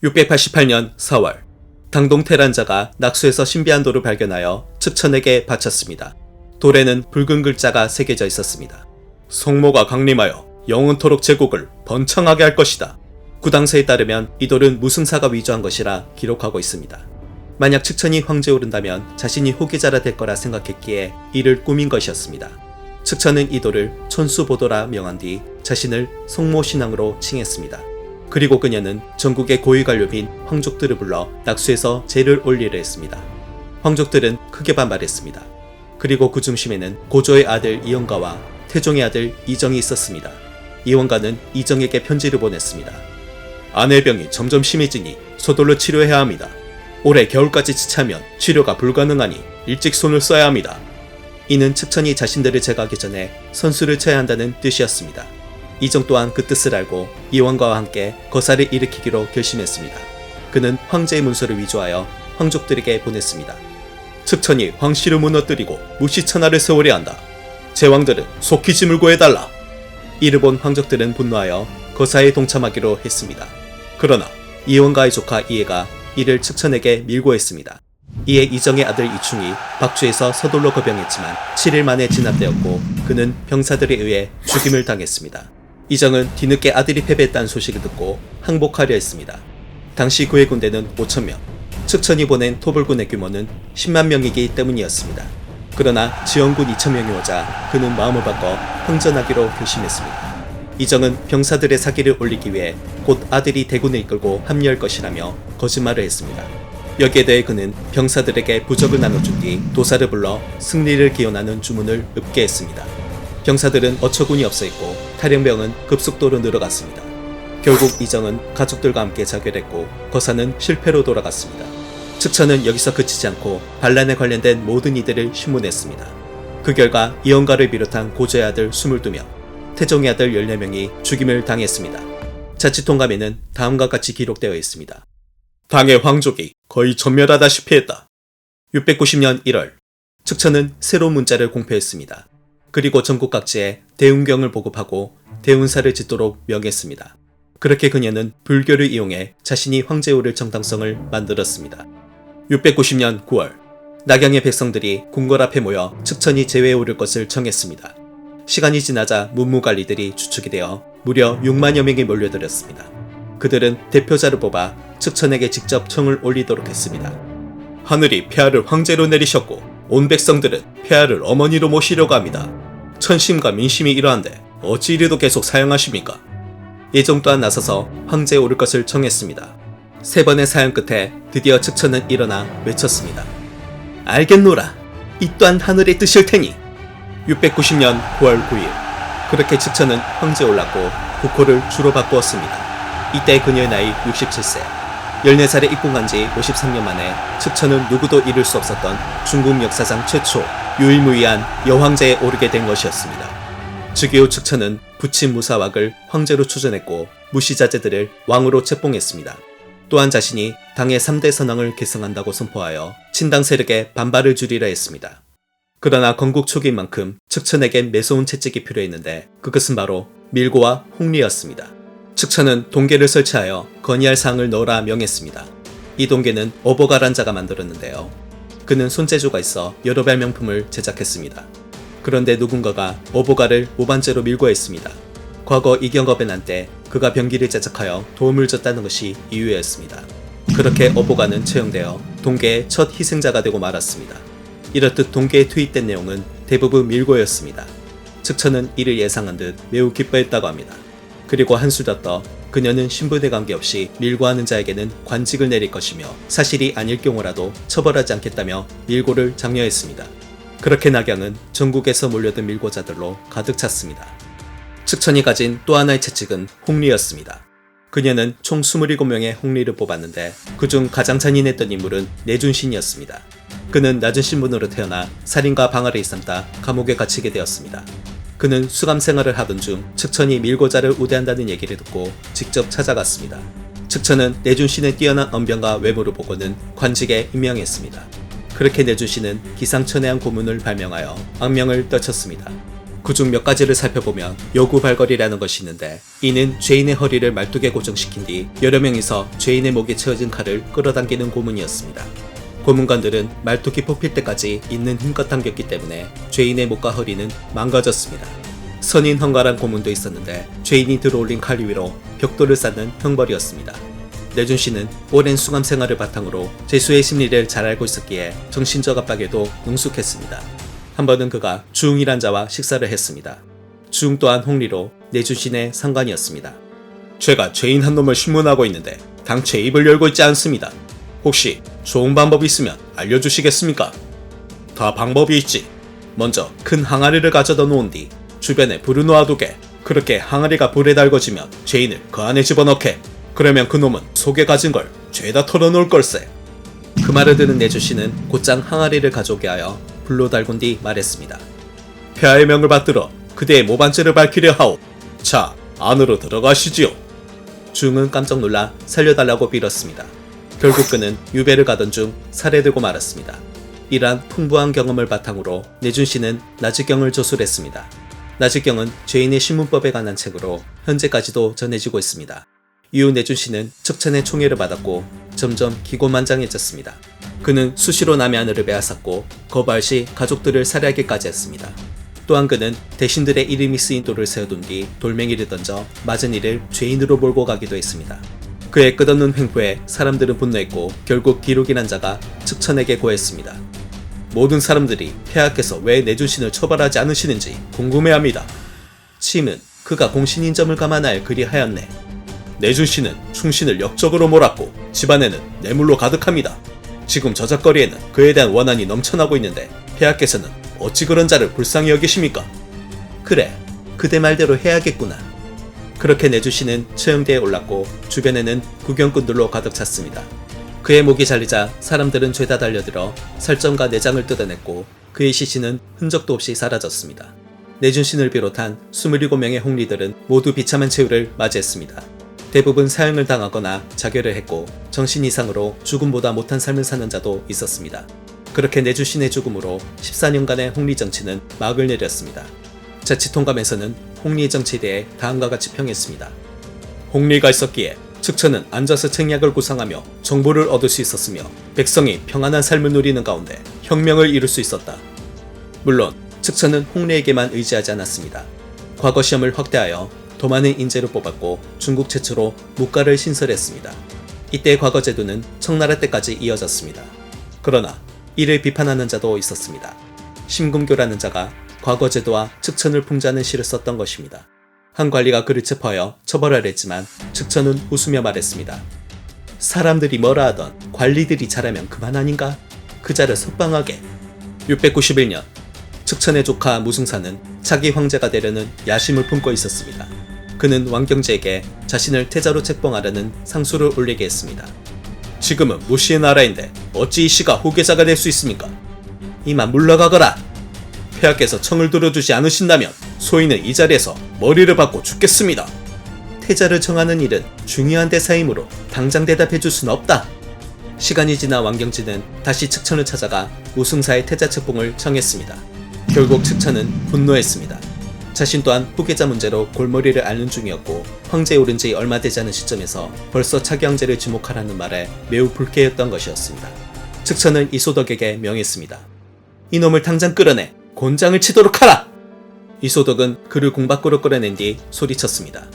688년 4월 당동 테란자가 낙수에서 신비한 돌을 발견하여 측천에게 바쳤습니다. 돌에는 붉은 글자가 새겨져 있었습니다. 성모가 강림하여 영원토록 제국을 번창하게 할 것이다. 구당서에 따르면 이 돌은 무승사가 위조한 것이라 기록하고 있습니다. 만약 측천이 황제에 오른다면 자신이 후계자라 될 거라 생각했기에 이를 꾸민 것이었습니다. 측천은 이 돌을 천수보도라 명한 뒤 자신을 성모신앙으로 칭했습니다. 그리고 그녀는 전국의 고위관료빈 황족들을 불러 낙수에서 제를 올리려 했습니다. 황족들은 크게 반발했습니다. 그리고 그 중심에는 고조의 아들 이원가와 태종의 아들 이정이 있었습니다. 이원가는 이정에게 편지를 보냈습니다. 아내의 병이 점점 심해지니 서둘러 치료해야 합니다. 올해 겨울까지 지체하면 치료가 불가능하니 일찍 손을 써야 합니다. 이는 측천이 자신들을 제거하기 전에 선수를 쳐야 한다는 뜻이었습니다. 이정 또한 그 뜻을 알고 이원가와 함께 거사를 일으키기로 결심했습니다. 그는 황제의 문서를 위조하여 황족들에게 보냈습니다. 측천이 황씨를 무너뜨리고 무시천하를 세우려 한다. 제왕들은 속히 짐을 구해달라. 이를 본 황족들은 분노하여 거사에 동참하기로 했습니다. 그러나 이원가의 조카 이해가 이를 측천에게 밀고 했습니다. 이에 이정의 아들 이충이 박주에서 서둘러 거병했지만 7일 만에 진압되었고 그는 병사들에 의해 죽임을 당했습니다. 이정은 뒤늦게 아들이 패배했다는 소식을 듣고 항복하려 했습니다. 당시 그의 군대는 5,000명, 측천이 보낸 토벌군의 규모는 10만 명이기 때문이었습니다. 그러나 지원군 2,000명이 오자 그는 마음을 바꿔 항전하기로 결심했습니다. 이정은 병사들의 사기를 올리기 위해 곧 아들이 대군을 이끌고 합류할 것이라며 거짓말을 했습니다. 여기에 대해 그는 병사들에게 부적을 나눠준 뒤 도사를 불러 승리를 기원하는 주문을 읊게 했습니다. 병사들은 어처구니 없어 있고 탈영병은 급속도로 늘어갔습니다. 결국 이정은 가족들과 함께 자결했고 거사는 실패로 돌아갔습니다. 측천은 여기서 그치지 않고 반란에 관련된 모든 이들을 신문했습니다. 그 결과 이원가를 비롯한 고조의 아들 22명, 태종의 아들 14명이 죽임을 당했습니다. 자치통감에는 다음과 같이 기록되어 있습니다. 당의 황족이 거의 전멸하다시피 했다. 690년 1월 측천은 새로운 문자를 공표했습니다. 그리고 전국 각지에 대운경을 보급하고 대운사를 짓도록 명했습니다. 그렇게 그녀는 불교를 이용해 자신이 황제에 오를 정당성을 만들었습니다. 690년 9월 낙양의 백성들이 궁궐 앞에 모여 측천이 제위에 오를 것을 청했습니다. 시간이 지나자 문무관리들이 주축이 되어 무려 6만여 명이 몰려들었습니다. 그들은 대표자를 뽑아 측천에게 직접 청을 올리도록 했습니다. 하늘이 폐하를 황제로 내리셨고 온 백성들은 폐하를 어머니로 모시려고 합니다. 천심과 민심이 이러한데 어찌 이리도 계속 사양하십니까? 예종 또한 나서서 황제에 오를 것을 청했습니다. 3번의 사양 끝에 드디어 측천은 일어나 외쳤습니다. 알겠노라. 이 또한 하늘의 뜻일 테니. 690년 9월 9일 그렇게 측천은 황제에 올랐고 국호를 주로 바꾸었습니다. 이때 그녀의 나이 67세. 14살에 입궁한 지 53년 만에 측천은 누구도 이룰 수 없었던 중국 역사상 최초 유일무이한 여황제에 오르게 된 것이었습니다. 즉위 후 측천은 부친 무사왁을 황제로 추전했고 무시자제들을 왕으로 책봉했습니다. 또한 자신이 당의 3대 선왕을 계승한다고 선포하여 친당 세력의 반발을 줄이려 했습니다. 그러나 건국 초기인 만큼 측천에겐 매서운 채찍이 필요했는데 그것은 바로 밀고와 홍리였습니다. 측천은 동계를 설치하여 건의할 사항을 넣으라 명했습니다. 이 동계는 어보가란 자가 만들었는데요. 그는 손재주가 있어 여러 발명품을 제작했습니다. 그런데 누군가가 어보가를 오반제로 밀고했습니다. 과거 이경겁의 난 때 그가 병기를 제작하여 도움을 줬다는 것이 이유였습니다. 그렇게 어보가는 처형되어 동계의 첫 희생자가 되고 말았습니다. 이렇듯 동계에 투입된 내용은 대부분 밀고였습니다. 측천은 이를 예상한 듯 매우 기뻐했다고 합니다. 그리고 한술 더 떠 그녀는 신분에 관계없이 밀고하는 자에게는 관직을 내릴 것이며 사실이 아닐 경우라도 처벌하지 않겠다며 밀고를 장려했습니다. 그렇게 낙양은 전국에서 몰려든 밀고자들로 가득 찼습니다. 측천이 가진 또 하나의 채찍은 홍리였습니다. 그녀는 총 27명의 홍리를 뽑았는데 그중 가장 잔인했던 인물은 내준신이었습니다. 그는 낮은 신분으로 태어나 살인과 방화를 일삼다 감옥에 갇히게 되었습니다. 그는 수감 생활을 하던 중 측천이 밀고자를 우대한다는 얘기를 듣고 직접 찾아갔습니다. 측천은 내준신의 뛰어난 언변과 외모를 보고는 관직에 임명했습니다. 그렇게 내준신은 기상천외한 고문을 발명하여 악명을 떨쳤습니다. 그중 몇 가지를 살펴보면 요구 발걸이라는 것이 있는데, 이는 죄인의 허리를 말뚝에 고정시킨 뒤 여러 명이서 죄인의 목에 채워진 칼을 끌어당기는 고문이었습니다. 고문관들은 말뚝이 뽑힐 때까지 있는 힘껏 당겼기 때문에 죄인의 목과 허리는 망가졌습니다. 선인 헝갈한 고문도 있었는데 죄인이 들어올린 칼 위로 벽돌을 쌓는 형벌이었습니다. 내준 씨는 오랜 수감 생활을 바탕으로 죄수의 심리를 잘 알고 있었기에 정신적 압박에도 능숙했습니다. 한 번은 그가 주웅이란 자와 식사를 했습니다. 주웅 또한 홍리로 내주신의 상관이었습니다. 제가 죄인 한 놈을 신문하고 있는데 당최 입을 열고 있지 않습니다. 혹시 좋은 방법이 있으면 알려주시겠습니까? 다 방법이 있지. 먼저 큰 항아리를 가져다 놓은 뒤 주변에 불을 놓아두게. 그렇게 항아리가 불에 달궈지면 죄인을 그 안에 집어넣게. 그러면 그놈은 속에 가진 걸 죄다 털어놓을 걸세. 그 말을 들은 내주씨는 곧장 항아리를 가져오게 하여 불로 달군 뒤 말했습니다. 폐하의 명을 받들어 그대의 모반죄를 밝히려 하오. 자, 안으로 들어가시지요. 주웅은 깜짝 놀라 살려달라고 빌었습니다. 결국 그는 유배를 가던 중 살해되고 말았습니다. 이러한 풍부한 경험을 바탕으로 내준씨는 나직경을 조술했습니다. 나직경은 죄인의 신문법에 관한 책으로 현재까지도 전해지고 있습니다. 이후 내준씨는 측천의 총애를 받았고 점점 기고만장해졌습니다. 그는 수시로 남의 아내를 빼앗았고 거부할 시 가족들을 살해하기까지 했습니다. 또한 그는 대신들의 이름이 쓰인 돌을 세워둔 뒤 돌멩이를 던져 맞은 이를 죄인으로 몰고 가기도 했습니다. 그의 끝없는 횡포에 사람들은 분노했고 결국 기록이란 자가 측천에게 고했습니다. 모든 사람들이 폐하께서 왜 내준신을 처벌하지 않으시는지 궁금해합니다. 침은 그가 공신인 점을 감안하여 그리하였네. 내준신은 충신을 역적으로 몰았고 집안에는 뇌물로 가득합니다. 지금 저작거리에는 그에 대한 원한이 넘쳐나고 있는데 폐하께서는 어찌 그런 자를 불쌍히 여기십니까? 그래, 그대 말대로 해야겠구나. 그렇게 내주씨는 처형대에 올랐고 주변에는 구경꾼들로 가득 찼습니다. 그의 목이 잘리자 사람들은 죄다 달려들어 살점과 내장을 뜯어냈고 그의 시신은 흔적도 없이 사라졌습니다. 내준신을 비롯한 27명의 홍리들은 모두 비참한 최후를 맞이했습니다. 대부분 사형을 당하거나 자결을 했고 정신 이상으로 죽음보다 못한 삶을 사는 자도 있었습니다. 그렇게 내주신의 죽음으로 14년간의 홍리 정치는 막을 내렸습니다. 자치통감에서는 홍리의 정치에 대해 다음과 같이 평했습니다. 홍리가 있었기에 측천은 앉아서 책략을 구상하며 정보를 얻을 수 있었으며 백성이 평안한 삶을 누리는 가운데 혁명을 이룰 수 있었다. 물론 측천은 홍리에게만 의지하지 않았습니다. 과거 시험을 확대하여 더 많은 인재를 뽑았고 중국 최초로 무과를 신설했습니다. 이때 과거 제도는 청나라 때까지 이어졌습니다. 그러나 이를 비판하는 자도 있었습니다. 심금교라는 자가 과거 제도와 측천을 풍자하는 시를 썼던 것입니다. 한 관리가 그를 체포하여 처벌하려 했지만 측천은 웃으며 말했습니다. 사람들이 뭐라 하던 관리들이 잘하면 그만 아닌가? 그 자를 석방하게. 691년 측천의 조카 무승사는 차기 황제가 되려는 야심을 품고 있었습니다. 그는 왕경제에게 자신을 태자로 책봉하려는 상소를 올리게 했습니다. 지금은 무시의 나라인데 어찌 이 씨가 후계자가 될 수 있습니까? 이만 물러가거라. 폐하께서 청을 들어주지 않으신다면 소인은 이 자리에서 머리를 박고 죽겠습니다. 태자를 정하는 일은 중요한 대사이므로 당장 대답해 줄 수는 없다. 시간이 지나 왕경지는 다시 측천을 찾아가 우승사의 태자 책봉을 청했습니다. 결국 측천은 분노했습니다. 자신 또한 후계자 문제로 골머리를 앓는 중이었고 황제에 오른 지 얼마 되지 않은 시점에서 벌써 차기 황제를 지목하라는 말에 매우 불쾌했던 것이었습니다. 측천은 이소덕에게 명했습니다. 이놈을 당장 끌어내 곤장을 치도록 하라! 이소덕은 그를 궁 밖으로 끌어낸 뒤 소리쳤습니다.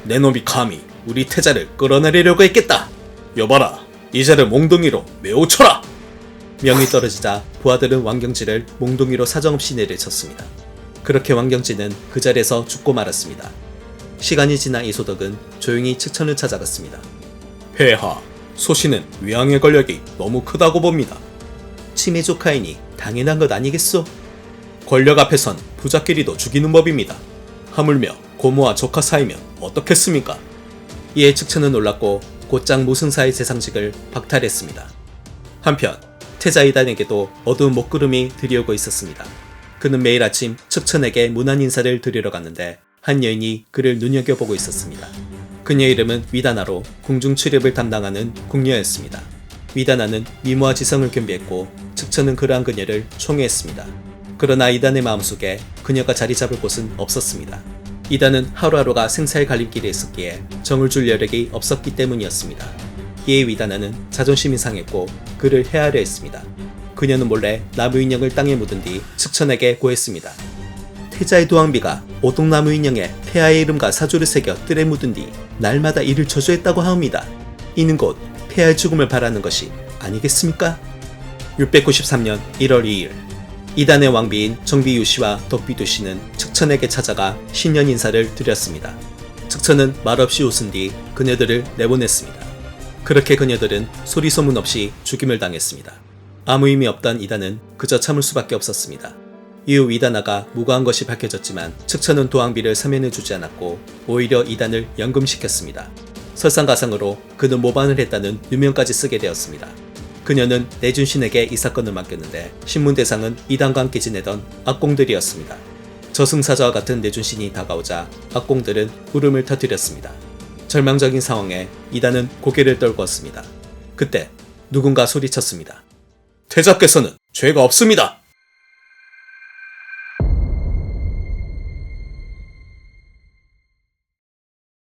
내 놈이 감히 우리 태자를 끌어내리려고 했겠다! 여봐라, 이 자를 몽둥이로 매우 쳐라! 명이 떨어지자 부하들은 왕경지를 몽둥이로 사정없이 내리쳤습니다. 그렇게 왕경지는 그 자리에서 죽고 말았습니다. 시간이 지나 이소덕은 조용히 측천을 찾아갔습니다. 폐하, 소신은 위왕의 권력이 너무 크다고 봅니다. 치매 조카이니 당연한 것 아니겠소? 권력 앞에선 부자끼리도 죽이는 법입니다. 하물며 고모와 조카 사이면 어떻겠습니까? 이에 측천은 놀랐고 곧장 무승사의 재상직을 박탈했습니다. 한편 태자이단에게도 어두운 먹구름이 들이오고 있었습니다. 그는 매일 아침 측천에게 문안 인사를 드리러 갔는데 한 여인이 그를 눈여겨보고 있었습니다. 그녀의 이름은 위다나로 궁중 출입을 담당하는 궁녀였습니다. 위다나는 미모와 지성을 겸비했고 측천은 그러한 그녀를 총애했습니다. 그러나 이단의 마음속에 그녀가 자리 잡을 곳은 없었습니다. 이단은 하루하루가 생사의 갈림길에 있었기에 정을 줄 여력이 없었기 때문이었습니다. 이에 위다나는 자존심이 상했고 그를 해하려 했습니다. 그녀는 몰래 나무 인형을 땅에 묻은 뒤 측천에게 고했습니다. 태자의 도왕비가 오동나무 인형에 폐하의 이름과 사조를 새겨 뜰에 묻은 뒤 날마다 이를 저주했다고 하옵니다. 이는 곧 폐하의 죽음을 바라는 것이 아니겠습니까? 693년 1월 2일 이단의 왕비인 정비유씨와 덕비두씨는 측천에게 찾아가 신년 인사를 드렸습니다. 측천은 말없이 웃은 뒤 그녀들을 내보냈습니다. 그렇게 그녀들은 소리소문 없이 죽임을 당했습니다. 아무 의미 없던 이단은 그저 참을 수밖에 없었습니다. 이후 이다나가 무고한 것이 밝혀졌지만 측천은 도왕비를 사면해주지 않았고 오히려 이단을 연금시켰습니다. 설상가상으로 그는 모반을 했다는 유명까지 쓰게 되었습니다. 그녀는 내준신에게 이 사건을 맡겼는데 신문 대상은 이단과 함께 지내던 악공들이었습니다. 저승사자와 같은 내준신이 다가오자 악공들은 울음을 터뜨렸습니다. 절망적인 상황에 이단은 고개를 떨구었습니다. 그때 누군가 소리쳤습니다. 태자께서는 죄가 없습니다.